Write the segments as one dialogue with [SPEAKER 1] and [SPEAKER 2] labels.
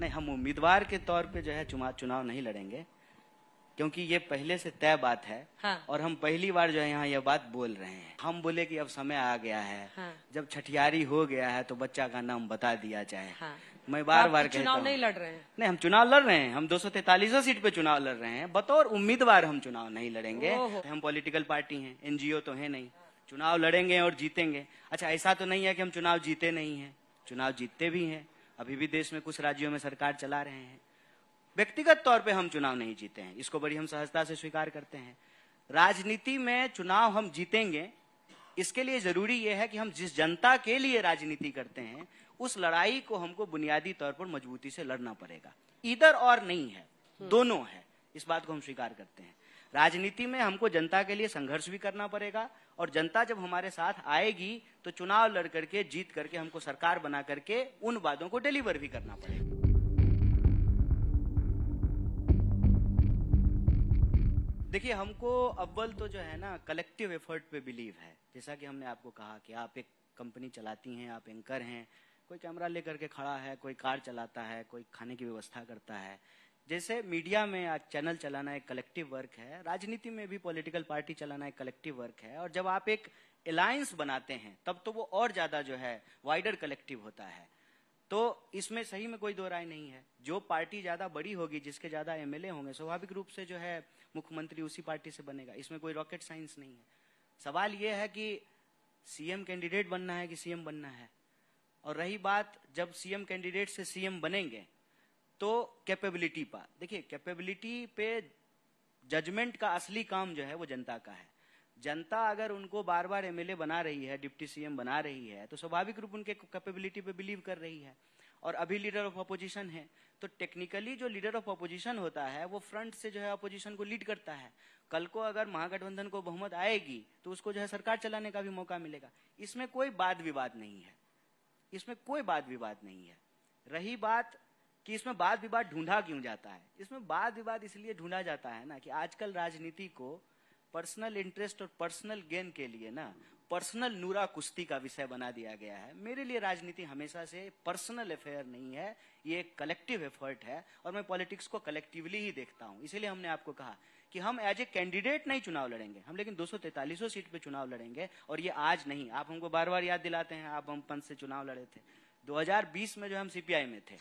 [SPEAKER 1] नहीं, हम उम्मीदवार के तौर पे जो है चुनाव नहीं लड़ेंगे, क्योंकि ये पहले से तय बात है।
[SPEAKER 2] हाँ।
[SPEAKER 1] और हम पहली बार जो है यहाँ यह बात बोल रहे हैं। हम बोले कि अब समय आ गया है।
[SPEAKER 2] हाँ।
[SPEAKER 1] जब छठियारी हो गया है तो बच्चा का नाम बता दिया जाए।
[SPEAKER 2] हाँ।
[SPEAKER 1] मैं बार बार कहता
[SPEAKER 2] चुनाव
[SPEAKER 1] हूँ,
[SPEAKER 2] नहीं लड़ रहे हैं।
[SPEAKER 1] नहीं, हम चुनाव लड़ रहे हैं। हम 243 सीट पे चुनाव लड़ रहे हैं। बतौर उम्मीदवार हम चुनाव नहीं लड़ेंगे। हम पॉलिटिकल पार्टी हैं, एनजीओ तो है नहीं। चुनाव लड़ेंगे और जीतेंगे। अच्छा, ऐसा तो नहीं है कि हम चुनाव जीते नहीं हैं, चुनाव जीतते भी हैं। अभी भी देश में कुछ राज्यों में सरकार चला रहे हैं। व्यक्तिगत तौर पे हम चुनाव नहीं जीते हैं, इसको बड़ी हम सहजता से स्वीकार करते हैं। राजनीति में चुनाव हम जीतेंगे, इसके लिए जरूरी यह है कि हम जिस जनता के लिए राजनीति करते हैं उस लड़ाई को हमको बुनियादी तौर पर मजबूती से लड़ना पड़ेगा। इधर और नहीं है, दोनों है। इस बात को हम स्वीकार करते हैं। राजनीति में हमको जनता के लिए संघर्ष भी करना पड़ेगा, और जनता जब हमारे साथ आएगी तो चुनाव लड़ करके जीत करके हमको सरकार बना करके उन वादों को डिलीवर भी करना पड़ेगा। देखिए, हमको अव्वल तो जो है ना कलेक्टिव एफर्ट पे बिलीव है। जैसा कि हमने आपको कहा कि आप एक कंपनी चलाती हैं, आप एंकर हैं, कोई कैमरा लेकर के खड़ा है, कोई कार चलाता है, कोई खाने की व्यवस्था करता है। जैसे मीडिया में आज चैनल चलाना एक कलेक्टिव वर्क है, राजनीति में भी पॉलिटिकल पार्टी चलाना एक कलेक्टिव वर्क है। और जब आप एक अलायंस बनाते हैं तब तो वो और ज्यादा जो है वाइडर कलेक्टिव होता है। तो इसमें सही में कोई दो राय नहीं है। जो पार्टी ज्यादा बड़ी होगी, जिसके ज्यादा एमएलए होंगे, स्वाभाविक रूप से जो है मुख्यमंत्री उसी पार्टी से बनेगा। इसमें कोई रॉकेट साइंस नहीं है। सवाल यह है कि सीएम कैंडिडेट बनना है कि सीएम बनना है। और रही बात, जब सीएम कैंडिडेट से सीएम बनेंगे तो कैपेबिलिटी पर, देखिए कैपेबिलिटी पे जजमेंट का असली काम जो है वो जनता का है। जनता अगर उनको बार बार एमएलए बना रही है, डिप्टी सीएम बना रही है, तो स्वाभाविक रूप उनके कैपेबिलिटी पे बिलीव कर रही है। और अभी लीडर ऑफ अपोजिशन है, तो टेक्निकली जो लीडर ऑफ अपोजिशन होता है वो फ्रंट से जो है अपोजिशन को लीड करता है। कल को अगर महागठबंधन को बहुमत आएगी तो उसको जो है सरकार चलाने का भी मौका मिलेगा। इसमें कोई वाद विवाद नहीं है, इसमें कोई वाद विवाद नहीं है। रही बात कि इसमें वाद विवाद ढूंढा क्यों जाता है, इसमें वाद विवाद इसलिए ढूंढा जाता है ना कि आजकल राजनीति को पर्सनल इंटरेस्ट और पर्सनल गेन के लिए ना पर्सनल नूरा कुश्ती का विषय बना दिया गया है। मेरे लिए राजनीति हमेशा से पर्सनल अफेयर नहीं है, ये एक कलेक्टिव एफर्ट है। और मैं पॉलिटिक्स को कलेक्टिवली ही देखता हूं। इसीलिए हमने आपको कहा कि हम एज ए कैंडिडेट नहीं चुनाव लड़ेंगे, हम लेकिन 243 सीट पे चुनाव लड़ेंगे। और ये आज नहीं, आप हमको बार बार याद दिलाते हैं, आप हम पंथ से चुनाव लड़े थे 2020 में जो हम सीपीआई में थे।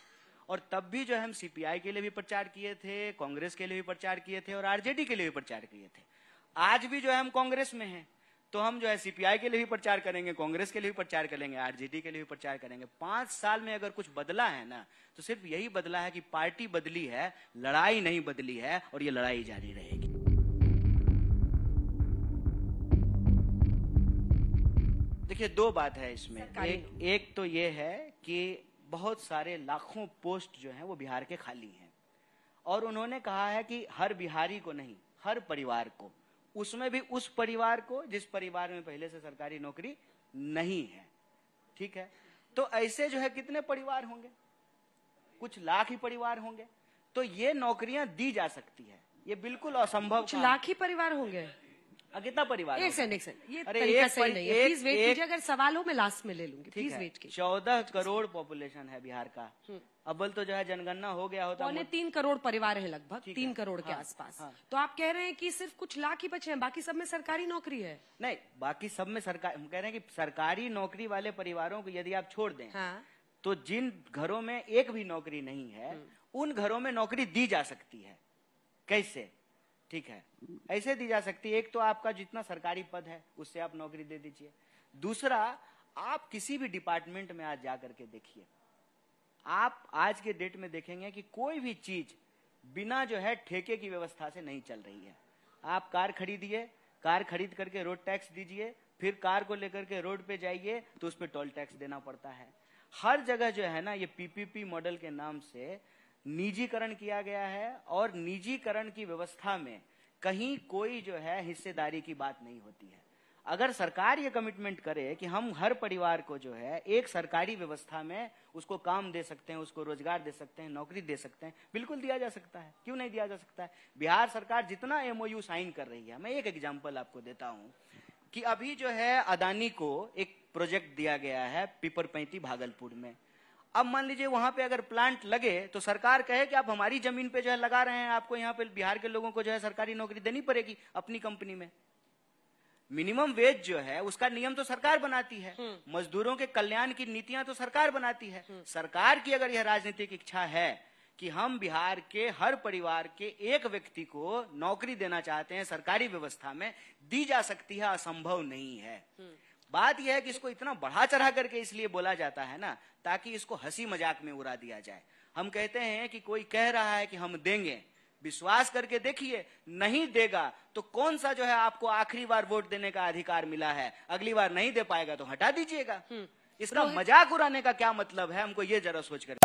[SPEAKER 1] और तब भी जो है हम सीपीआई के लिए भी प्रचार किए थे, कांग्रेस के लिए भी प्रचार किए थे और आरजेडी के लिए भी प्रचार किए थे। आज भी जो है हम कांग्रेस में हैं, तो हम जो है सीपीआई के लिए भी प्रचार करेंगे, कांग्रेस के लिए भी प्रचार करेंगे, आरजेडी के लिए भी प्रचार करेंगे। 5 साल में अगर कुछ बदला है ना तो सिर्फ यही बदला है कि पार्टी बदली है, लड़ाई नहीं बदली है। और ये लड़ाई जारी रहेगी। देखिए, 2 बात है इसमें। एक तो ये है कि बहुत सारे लाखों पोस्ट जो हैं वो बिहार के खाली हैं, और उन्होंने कहा है कि हर बिहारी को नहीं, हर परिवार को, उसमें भी उस परिवार को जिस परिवार में पहले से सरकारी नौकरी नहीं है। ठीक है, तो ऐसे जो है कितने परिवार होंगे, कुछ लाख ही परिवार होंगे। तो ये नौकरियां दी जा सकती है, ये बिल्कुल असंभव।
[SPEAKER 2] कुछ लाख ही परिवार होंगे,
[SPEAKER 1] कितना परिवार?
[SPEAKER 2] एक सेकंड, ये तरीका सही नहीं है। प्लीज वेट कीजिए, अगर सवालों में लास्ट में ले लूंगी। प्लीज वेट कीजिए।
[SPEAKER 1] 14 करोड़ पॉपुलेशन है बिहार का। अव्वल तो जो है जनगणना हो गया होता,
[SPEAKER 2] 3 करोड़ परिवार है, लगभग 3 करोड़ के आसपास। तो आप कह रहे हैं कि सिर्फ कुछ लाख ही बचे हैं, बाकी सब में सरकारी नौकरी है?
[SPEAKER 1] नहीं, बाकी सब में सरकार, हम कह रहे हैं कि सरकारी नौकरी वाले परिवारों को यदि आप छोड़ दें, तो जिन घरों में एक भी नौकरी नहीं है उन घरों में नौकरी दी जा सकती है। कैसे? ठीक है, ऐसे दी जा सकती है। एक तो आपका जितना सरकारी पद है उससे आप नौकरी दे दीजिए। दूसरा, आप किसी भी डिपार्टमेंट में आज जा करके देखिए, आप आज के डेट में देखेंगे कि कोई भी चीज बिना जो है ठेके की व्यवस्था से नहीं चल रही है। आप कार खरीदिए, कार खरीद करके रोड टैक्स दीजिए, फिर कार को लेकर के रोड पे जाइए तो उस पर टोल टैक्स देना पड़ता है। हर जगह जो है ना ये पीपीपी मॉडल के नाम से निजीकरण किया गया है, और निजीकरण की व्यवस्था में कहीं कोई जो है हिस्सेदारी की बात नहीं होती है। अगर सरकार ये कमिटमेंट करे कि हम हर परिवार को जो है एक सरकारी व्यवस्था में उसको काम दे सकते हैं, उसको रोजगार दे सकते हैं, नौकरी दे सकते हैं, बिल्कुल दिया जा सकता है। क्यों नहीं दिया जा सकता है? बिहार सरकार जितना एमओयू साइन कर रही है, मैं एक एग्जांपल आपको देता हूं कि अभी जो है अदानी को एक प्रोजेक्ट दिया गया है पीपरपैंती भागलपुर में। अब मान लीजिए वहां पे अगर प्लांट लगे तो सरकार कहे कि आप हमारी जमीन पे जो है लगा रहे हैं, आपको यहाँ पे बिहार के लोगों को जो है सरकारी नौकरी देनी पड़ेगी अपनी कंपनी में। मिनिमम वेज जो है उसका नियम तो सरकार बनाती है, मजदूरों के कल्याण की नीतियां तो सरकार बनाती है। सरकार की अगर यह राजनीतिक इच्छा है कि हम बिहार के हर परिवार के एक व्यक्ति को नौकरी देना चाहते हैं सरकारी व्यवस्था में, दी जा सकती है, असंभव नहीं है। बात यह है कि इसको इतना बढ़ा चढ़ा करके इसलिए बोला जाता है ना, ताकि इसको हंसी मजाक में उड़ा दिया जाए। हम कहते हैं कि कोई कह रहा है कि हम देंगे, विश्वास करके देखिए, नहीं देगा तो कौन सा जो है आपको आखिरी बार वोट देने का अधिकार मिला है, अगली बार नहीं दे पाएगा तो हटा दीजिएगा। इसका मजाक उड़ाने का क्या मतलब है, हमको ये जरा सोच कर